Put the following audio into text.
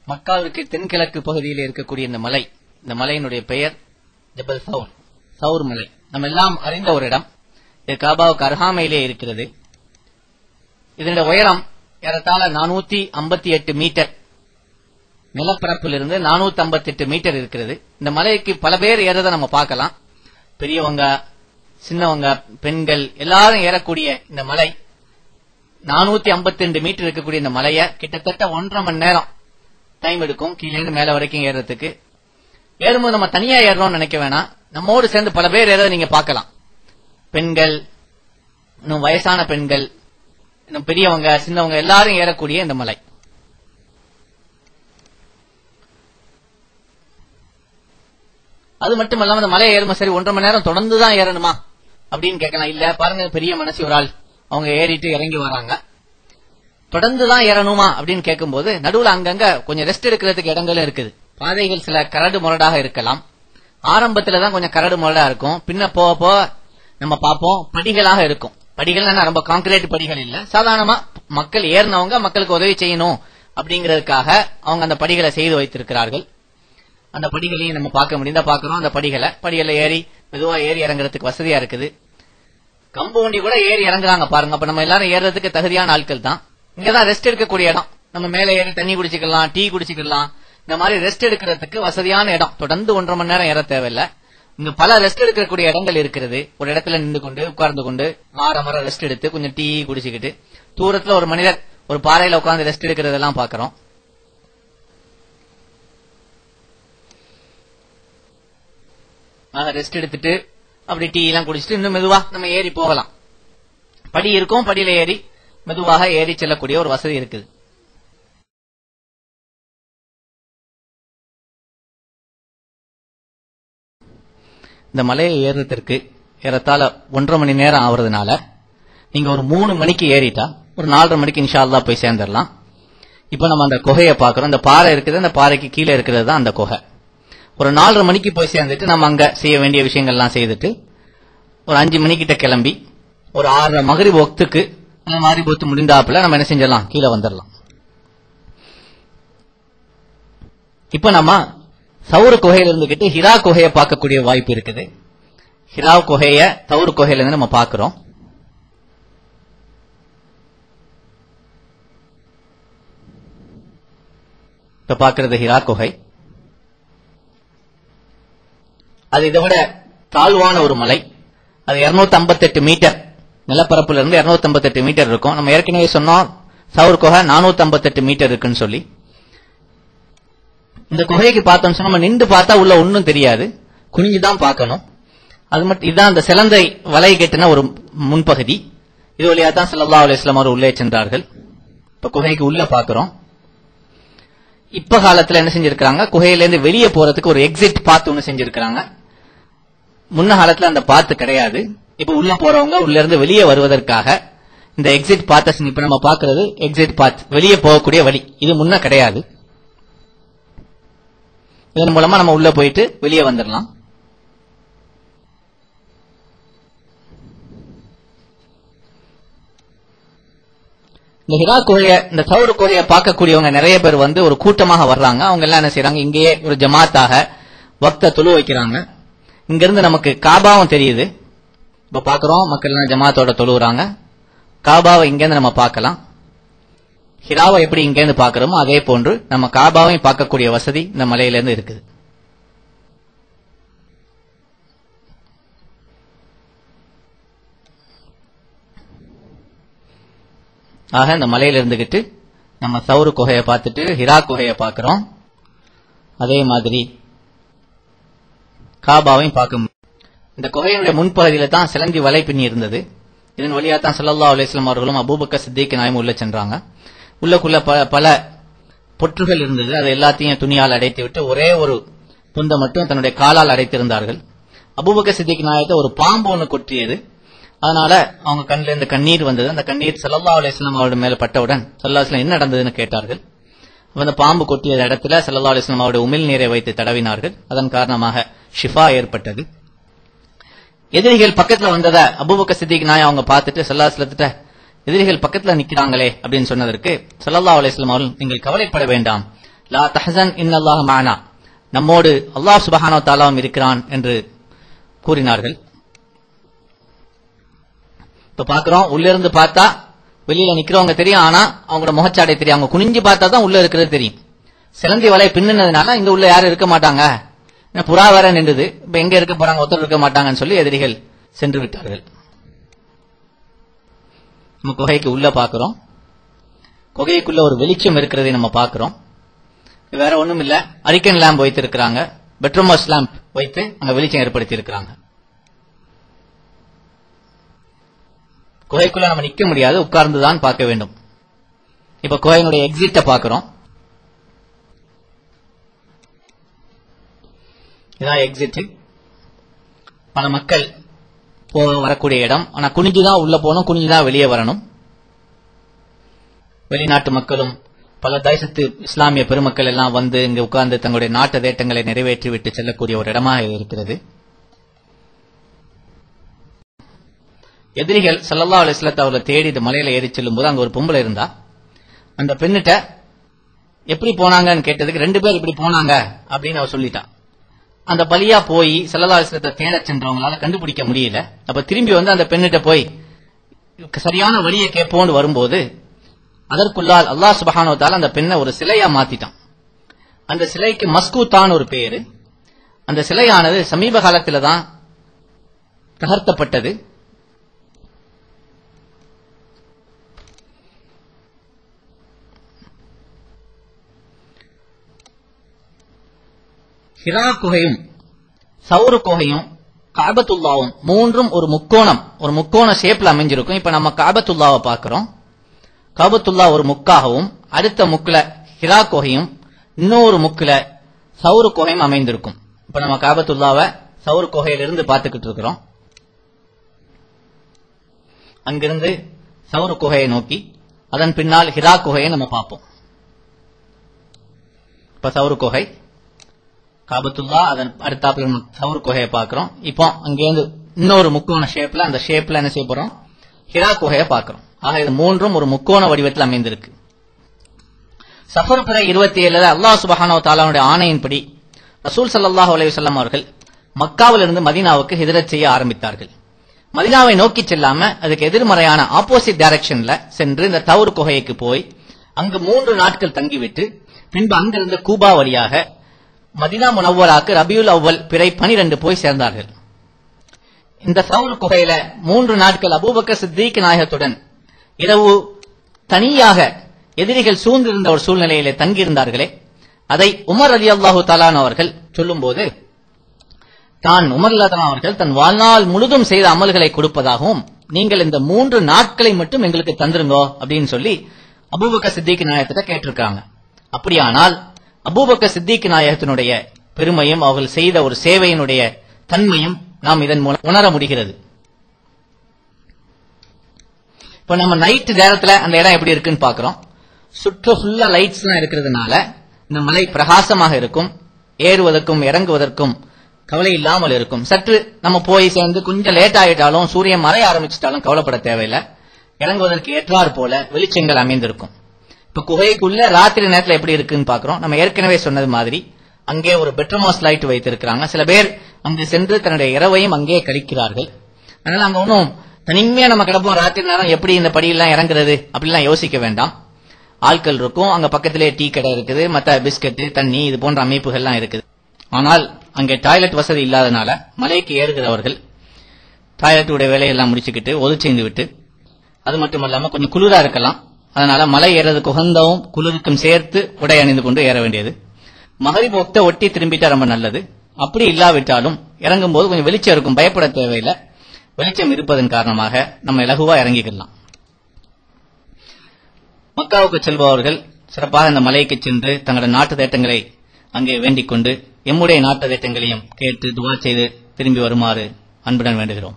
மக்காவிற்கு தென்கிழக்கு பகுதியில் இருக்கக்கூடிய இந்த மலையினுடைய பெயர் ஜபல் சௌர், சௌர் மலை. நம்ம எல்லாம் அறிந்த ஒரு இடம். இது காபாவுக்கு அருகாமையிலே இருக்கிறது. இதனுடைய உயரம் ஏறத்தாழ 458 மீட்டர், நிலப்பரப்பிலிருந்து 458 மீட்டர் இருக்கிறது. இந்த மலைக்கு பல பேர் ஏறதை நம்ம பார்க்கலாம். பெரியவங்க, சின்னவங்க, பெண்கள் எல்லாரும் ஏறக்கூடிய இந்த மலை 452 மீட்டர் இருக்கக்கூடிய இந்த மலையை கிட்டத்தட்ட 1.5 மணி நேரம் டைம் எடுக்கும் கீழே இருந்து மேல வரைக்கும் ஏறதுக்கு. ஏறும்போது நம்ம தனியா ஏறணும்னு நினைக்க வேணாம், நம்மோடு சேர்ந்து பல பேர் ஏறதை நீங்க பார்க்கலாம். பெண்கள், இன்னும் வயசான பெண்கள், இன்னும் பெரியவங்க, சின்னவங்க எல்லாரும் ஏறக்கூடிய இந்த மலை. அது மட்டும் இல்லாம இந்த மலையை ஏறும் சரி 1.5 மணி நேரம் தொடர்ந்துதான் ஏறணுமா அப்படின்னு கேட்கலாம். இல்ல பாருங்க, பெரிய மனசு ஒரு ஆள், அவங்க ஏறிட்டு இறங்கி வராங்க. தொடர்ந்துதான் ஏறணுமா அப்படின்னு கேட்கும்போது நடுவுல அங்கங்க கொஞ்சம் ரெஸ்ட் எடுக்கிறதுக்கு இடங்களும் இருக்குது. பாதைகள் சில கரடு முரடாக இருக்கலாம். ஆரம்பத்துலதான் கொஞ்சம் கரடு முரடா இருக்கும். பின்ன போக போக நம்ம பார்ப்போம் படிகளாக இருக்கும். படிகள் ரொம்ப கான்கிரீட் படிகள் இல்ல, சாதாரணமா மக்கள் ஏறினவங்க மக்களுக்கு உதவி செய்யணும் அப்படிங்கறதுக்காக அவங்க அந்த படிகளை செய்து வைத்திருக்கிறார்கள். அந்த படிகளையும் நம்ம பார்க்க முடியுதா? பாக்குறோம். அந்த படிகளை ஏறி மெதுவா ஏறி இறங்குறதுக்கு வசதியா இருக்குது. கம்பு வண்டி கூட ஏறி இறங்குறாங்க பாருங்க. அப்ப நம்ம எல்லாரும் ஏறதுக்கு தகுதியான ஆட்கள் தான். இங்கதான் ரெஸ்ட் எடுக்கக்கூடிய இடம். நம்ம மேல ஏறி தண்ணி குடிச்சுக்கலாம், டீ குடிச்சுக்கலாம். இந்த மாதிரி ரெஸ்ட் எடுக்கிறதுக்கு வசதியான இடம். தொடர்ந்து 1.5 மணி நேரம் ஏற தேவையில்லை. இங்க பல ரெஸ்ட் எடுக்கக்கூடிய இடங்கள் இருக்கிறது. ஒரு இடத்துல நின்று கொண்டு உட்கார்ந்து கொண்டு ஆரம்பரம் ரெஸ்ட் எடுத்து கொஞ்சம் டீ குடிச்சுக்கிட்டு, தூரத்துல ஒரு மனிதர் ஒரு பாறையில உட்கார்ந்து ரெஸ்ட் எடுக்கிறதெல்லாம் பாக்கிறோம். ரெஸ்ட் எடுத்துட்டு அப்படி டீ எல்லாம் குடிச்சிட்டு இன்னும் மெதுவா நம்ம ஏறி போகலாம். படி இருக்கும், படியில ஏறி மெதுவாக ஏறி செல்லக்கூடிய ஒரு வசதி இருக்குது. இந்த மலையை ஏறுறதுக்கு ஏறத்தாழ 1.5 மணி நேரம் ஆகுறதுனால நீங்க ஒரு 3 மணிக்கு ஏறிட்டா ஒரு 4:30 மணிக்கு இன்ஷா அல்லாஹ் போய் சேர்ந்துடலாம். இப்ப நம்ம அந்த குகையை பாக்குறோம். அந்த பாறை இருக்குது, அந்த பாறைக்கு கீழே இருக்கிறது தான் அந்த குகை. ஒரு 4:30 மணிக்கு போய் சேர்ந்துட்டு நம்ம அங்க செய்ய வேண்டிய விஷயங்கள்லாம் செய்துட்டு ஒரு 5 மணிக்கிட்ட கிளம்பி ஒரு 6:30 மகரிப் வக்துக்கு மகரிப் வக்து முடிந்தாப்புல நம்ம என்ன செஞ்சிடலாம், கீழே வந்துடலாம். இப்ப நம்ம சவுர் குகையில இருந்துகிட்டு ஹிரா குகையை பார்க்கக்கூடிய வாய்ப்பு இருக்குது. ஹிரா குகைய சவுர் குகையில இருந்து நம்ம பாக்குறோம். இப்ப பாக்குறது ஹிரா குகை. அது இதை விட தாழ்வான ஒரு மலை. அது 258 மீட்டர், நிலப்பரப்புல இருந்து 258 மீட்டர் இருக்கும். நம்ம ஏற்கனவே சொன்னோம் சவுர் குகை 458 மீட்டர் இருக்குன்னு சொல்லி. இந்த குகைக்கு பார்த்தோம்னு சொன்னா நம்ம நின்று பார்த்தா உள்ள ஒன்னும் தெரியாது, குனிஞ்சுதான் பார்க்கணும். அது மட்டும் இதுதான் அந்த சிலந்தை வலை கட்டின ஒரு முன்பகுதி. இது வழியா தான் ஸல்லல்லாஹு அலைஹி வஸல்லம் அவர் உள்ளே சென்றார்கள். இப்ப குகைக்கு உள்ள பாக்குறோம். இப்ப காலத்துல என்ன செஞ்சிருக்காங்க, குகையிலிருந்து வெளியே போறதுக்கு ஒரு எக்ஸிட் பாத் ஒன்னு செஞ்சிருக்காங்க. முன்ன காலத்துல அந்த பாத்து கிடையாது. இப்ப உள்ள போறவங்க உள்ள இருந்து வெளியே வருவதற்காக இந்த எக்ஸிட் பாத் இப்ப நம்ம பாக்குறது எக்ஸிட் பாத், வெளியே போகக்கூடிய வழி. இது முன்ன கிடையாது. இதன் மூலமா நம்ம உள்ள போயிட்டு வெளியே வந்துடலாம். இந்த ஹிரா குகைய, இந்த சவுர் குகையை பார்க்கக்கூடியவங்க நிறைய பேர் ஒரு கூட்டமாக வர்றாங்க. அவங்க எல்லாம் என்ன செய்யறாங்க, இங்கேயே ஒரு ஜமாத்தாக வக்த தொழு வைக்கிறாங்க. இங்க இருந்து நமக்கு காபாவும் தெரியுது. இப்ப பாக்குறோம் மக்கள் எல்லாம் ஜமாத்தோட தொழுகிறாங்க. காபாவை இங்க இருந்து நம்ம பார்க்கலாம். ஹிராவை எப்படி இங்க இருந்து பாக்குறோமோ அதே போன்று நம்ம காபாவையும் பார்க்கக்கூடிய வசதி இந்த மலையில இருந்து இருக்குது. ஆக இந்த மலையில இருந்துகிட்டு நம்ம சவுர் குகையை பார்த்துட்டு ஹிரா குகையை பார்க்கிறோம். அதே மாதிரி காபாவையும் பார்க்க முடியும். இந்த குகையினுடைய முன்பகுதியில தான் சிலந்தி வலை பின்னி இருந்தது. இதன் வழியா தான் ஸல்லல்லாஹு அலைஹி வஸல்லம் அவர்களும் அபூபக்கர் சித்திக் நாயும் உள்ள சென்றாங்க. உள்ளக்குள்ள பல பொற்றுகள் இருந்தது. அது எல்லாத்தையும் துணியால் அடைத்து விட்டு ஒரே ஒரு புந்தை மட்டும் தன்னுடைய காலால் அடைத்திருந்தார்கள். அபூபக்கர் சித்திக் நாயத்தை ஒரு பாம்பு ஒன்று கொற்றியது. அதனால அவங்க கண்ணில இருந்து கண்ணீர் வந்தது. அந்த கண்ணீர் ஸல்லல்லாஹு அலைஹி வஸல்லம் அவருடைய மேல பட்டவுடன் ஸல்லல்லாஹு அலைஹி வஸல்லம் என்ன நடந்ததுன்னு கேட்டார்கள். அந்த பாம்பு கொட்டிய இடத்துல ஸல்லல்லாஹு அலைஹி வஸல்லம் அவருடைய உமிழ் நீரை வைத்து தடவினார்கள். அதன் காரணமாக ஷிஃபா ஏற்பட்டது. எதிரிகள் பக்கத்துல வந்தத அபூபக்கர் சித்திக் நாய் அவங்க பார்த்துட்டு ஸல்லல்லாஹு அலைஹி வஸல்லம் எதிரிகள் பக்கத்துல நிக்கிறாங்களே அப்படின்னு சொன்னதற்கு ஸல்லல்லாஹு அலைஹி வஸல்லம் அவர்கள் நீங்கள் கவலைப்பட வேண்டாம், லா தஹ்சன் இன்னல்லாஹ மஅனா, நம்மோடு அல்லாஹ் சுப்ஹானஹு வ தஆலாவும் இருக்கிறான் என்று கூறினார்கள். இப்ப பாக்குறோம், உள்ள இருந்து பார்த்தா வெளியில நிக்கிறவங்க தெரியும், ஆனா அவங்களோட முகச்சாடை தெரியும். அவங்க குனிஞ்சு பார்த்தா தான் உள்ள இருக்கிறது தெரியும். சிலந்தி வலை பின்னுனதுனால இங்க உள்ள யாரும் இருக்க மாட்டாங்க, புறா வேற நின்றுது, இப்ப எங்க இருக்க போறாங்க, ஒருத்தர் இருக்க மாட்டாங்கன்னு சொல்லி எதிரிகள் சென்று விட்டார்கள். நம்ம குகைக்கு உள்ள பாக்குறோம், குகைக்குள்ள ஒரு வெளிச்சம் இருக்கிறதை நம்ம பாக்குறோம். வேற ஒண்ணும் இல்ல, அரிக்கன் லேம்ப் வைத்து இருக்கிறாங்க, பெட்ரோமாஸ் லேம்ப் வைத்து அங்க வெளிச்சம் ஏற்படுத்தி இருக்கிறாங்க. குகைக்குள்ள நம்ம நிக்க முடியாது, உட்கார்ந்துதான் பார்க்க வேண்டும். இப்ப குகையினுடைய எக்ஸிட்ட பாக்குறோம். இதான் எக்ஸிட். பல மக்கள் வரக்கூடிய இடம். ஆனா குனிஞ்சுதான் உள்ள போகணும், குனிஞ்சுதான் வெளியே வரணும். வெளிநாட்டு மக்களும் பல தேசத்து இஸ்லாமிய பெருமக்கள் எல்லாம் வந்து இங்கு உட்கார்ந்து தங்களுடைய நாட்டு தேட்டங்களை நிறைவேற்றி விட்டு செல்லக்கூடிய ஒரு இடமாக இருக்கிறது. எதிரிகள் ஸல்லல்லாஹு அலைஹி வஸல்லம் அவர்களை தேடி இந்த மலையில ஏறி செல்லும் போது அங்க ஒரு பொம்பளை இருந்தா. அந்த பெண்ணிட்ட எப்படி போனாங்கன்னு கேட்டதுக்கு 2 பேர் இப்படி போனாங்க அப்படின்னு அவர் சொல்லிட்டான். அந்த பலியா போய் ஸல்லல்லாஹு அலைஹி வஸல்லத்தை தேட சென்றவங்களால கண்டுபிடிக்க முடியல. அப்ப திரும்பி வந்து அந்த பெண்ணிட்ட போய் சரியான வழியை கேட்போன்னு வரும்போது அதற்குள்ளால் அல்லாஹ் சுப்ஹானஹு வ தஆலா அந்த பெண்ணை ஒரு சிலையா மாத்திட்டான். அந்த சிலைக்கு மஸ்கூத்தான் ஒரு பேரு. அந்த சிலையானது சமீப காலத்துல தான் தகர்த்தப்பட்டது. ஹிரா குகையும் சௌரு குகையும் காபத்துல்லாவும் மூன்றும் ஒரு முக்கோண ஷேப்ல அமைஞ்சிருக்கும். இப்ப நம்ம காபத்துல்லாவை பாக்குறோம். காபத்துல்லா ஒரு முக்காகவும், அடுத்த முக்குல ஹிரா குகையும், இன்னொரு முக்குல சௌரு குகையும் அமைந்திருக்கும். இப்ப நம்ம காபத்துல்லாவை சௌரு குகையிலிருந்து பார்த்துக்கிட்டு இருக்கிறோம். அங்கிருந்து சௌரு குகையை நோக்கி, அதன் பின்னால் ஹிரா குகையை நம்ம பார்ப்போம். இப்ப சௌரு குகை, காபத்துல்லா, அதன் அடுத்தாப்புல சௌரு குகையை பார்க்கிறோம். இப்போ அங்கேருந்து இன்னொரு முக்கோண ஷேப்ல, அந்த ஷேப்ல என்ன செய்ய போறோம், ஹிரா குகையை பார்க்கிறோம். ஆக இது மூன்றும் ஒரு முக்கோண வடிவத்தில் அமைந்திருக்கு. சஃபர் பிறை 27 அல்லாஹ் சுப்ஹானஹு வ தஆலாவுடைய ஆணையின்படி ரசூல் ஸல்லல்லாஹு அலைஹி வஸல்லம் அவர்கள் மக்காவிலிருந்து மதீனாவுக்கு ஹிஜ்ரத் செய்ய ஆரம்பித்தார்கள். மதீனாவை நோக்கி செல்லாம அதுக்கு எதிர்மறையான ஆப்போசிட் டைரக்ஷன்ல சென்று இந்த தௌர் குகைக்கு போய் அங்கு 3 நாட்கள் தங்கிவிட்டு பின்பு அங்கிருந்து கூபா வழியாக மதீனா முனவ்வராக்கு ரபியுல் அவ்வல் பிறை 12 போய் சேர்ந்தார்கள். இந்த தௌர் குகையில 3 நாட்கள் அபூபக்கர் சித்திக் நாயகத்துடன் இரவு தனியாக எதிரிகள் சூழ்ந்திருந்த ஒரு சூழ்நிலையிலே தங்கியிருந்தார்களே, அதை உமர் ரலியல்லாஹு தஆலா அவர்கள் சொல்லும் போது, தான் உமர் ரலியல்லாஹு அவர்கள் தன் வாழ்நாள் முழுதும் செய்த அமல்களை கொடுப்பதாகவும், நீங்கள் இந்த 3 நாட்களை மட்டும் எங்களுக்கு தந்துருங்கோ அப்படின்னு சொல்லி அபூபக்கர் சித்திக் நாயகத்திட்ட கேட்டிருக்காங்க. அப்படியானால் அபூபக்கர் சித்திக் நாயகத்தினுடைய பெருமையும் அவர்கள் செய்த ஒரு சேவையினுடைய தன்மையும் நாம் இதன் மூலம் உணர முடிகிறது. இப்ப நம்ம நைட் நேரத்துல அந்த இடம் எப்படி இருக்குன்னு பாக்குறோம். சுற்று ஃபுல்லா லைட்ஸ் எல்லாம் இருக்கிறதுனால இந்த மலை பிரகாசமாக இருக்கும். ஏறுவதற்கும் இறங்குவதற்கும் கவலை இல்லாமல் இருக்கும். சற்று நம்ம போய் சேர்ந்து கொஞ்சம் லேட் ஆயிட்டாலும், சூரியன் மறைய ஆரம்பிச்சிட்டாலும் கவலைப்பட தேவையில்லை. இறங்குவதற்கு ஏற்றாறு போல வெளிச்சங்கள் அமைந்திருக்கும். இப்ப குகைக்குள்ள ராத்திரி நேரத்துல எப்படி இருக்குன்னு பாக்குறோம். நம்ம ஏற்கனவே சொன்னது மாதிரி அங்கே ஒரு பெட்ரோமாஸ் லைட் வைத்திருக்கிறாங்க. சில பேர் அங்கு சென்று தன்னுடைய இரவையும் அங்கே கழிக்கிறார்கள். அதனால அங்க ஒன்னும் தனிமையா நம்ம கிடப்போம், ராத்திரி நேரம் எப்படி இந்த படியெல்லாம் இறங்குறது அப்படிலாம் யோசிக்க வேண்டாம். ஆட்கள் இருக்கும், அங்க பக்கத்திலே டீ கடை இருக்குது, மற்ற பிஸ்கட், தண்ணி, இது போன்ற அமைப்புகள்லாம் இருக்குது. ஆனால் அங்கே டாய்லெட் வசதி இல்லாதனால மலைக்கு ஏறுகிறவர்கள் டாய்லெட்டுடைய வேலையெல்லாம் முடிச்சுக்கிட்டு ஒதுச்செய்து விட்டு, அது மட்டுமல்லாம கொஞ்சம் குளிரா இருக்கலாம், அதனால மலை ஏறதுக்கு உகந்தவும் குளிருக்கும் சேர்த்து உடை அணிந்து கொண்டு ஏற வேண்டியது. மகரிப் வக்தை ஒட்டி திரும்பிட்டா ரொம்ப நல்லது. அப்படி இல்லாவிட்டாலும் இறங்கும் போது கொஞ்சம் வெளிச்சம் இருக்கும், பயப்பட தேவையில்லை. வெளிச்சம் இருப்பதன் காரணமாக நம்ம இலகுவா இறங்கிக்கலாம். மக்காவுக்கு செல்பவர்கள் சிறப்பாக இந்த மலைக்கு சென்று தங்களது நாட்டு தேட்டங்களை அங்கே வேண்டிக் கொண்டு எம்முடைய நாட்டு தேட்டங்களையும் கேட்டு துவா செய்து திரும்பி வருமாறு அன்புடன் வேண்டுகிறோம்.